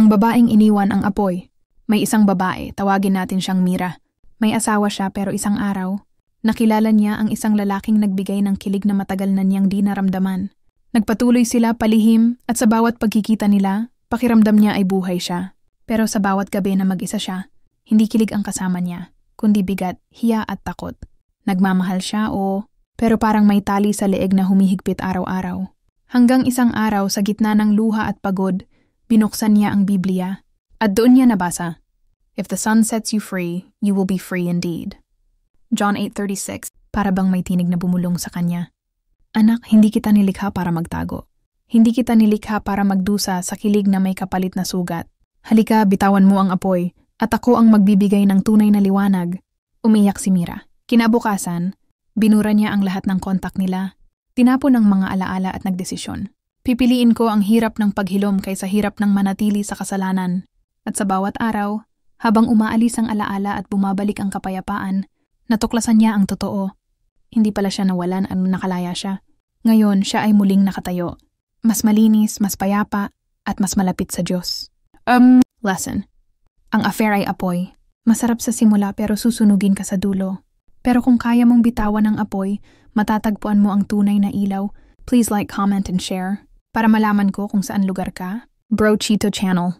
Ang babaeng iniwan ang apoy. May isang babae, tawagin natin siyang Mira. May asawa siya pero isang araw, nakilala niya ang isang lalaking nagbigay ng kilig na matagal na niyang di naramdaman. Nagpatuloy sila palihim at sa bawat pagkikita nila, pakiramdam niya ay buhay siya. Pero sa bawat gabi na mag-isa siya, hindi kilig ang kasama niya, kundi bigat, hiya at takot. Nagmamahal siya pero parang may tali sa leeg na humihigpit araw-araw. Hanggang isang araw sa gitna ng luha at pagod, binuksan niya ang Biblia. At doon niya nabasa, "If the Son sets you free, you will be free indeed." John 8:36, para bang may tinig na bumulong sa kanya. Anak, hindi kita nilikha para magtago. Hindi kita nilikha para magdusa sa kilig na may kapalit na sugat. Halika, bitawan mo ang apoy, at ako ang magbibigay ng tunay na liwanag. Umiyak si Mira. Kinabukasan, binura niya ang lahat ng kontak nila, tinapon ang mga alaala at nagdesisyon. Pipiliin ko ang hirap ng paghilom kaysa hirap ng manatili sa kasalanan. At sa bawat araw, habang umaalis ang alaala at bumabalik ang kapayapaan, natuklasan niya ang totoo. Hindi pala siya nawalan at nakalaya siya. Ngayon, siya ay muling nakatayo. Mas malinis, mas payapa, at mas malapit sa Diyos. Lesson. Ang affair ay apoy. Masarap sa simula pero susunugin ka sa dulo. Pero kung kaya mong bitawan ang apoy, matatagpuan mo ang tunay na ilaw. Please like, comment, and share. Para malaman ko kung saan lugar ka. Bro Chito Channel.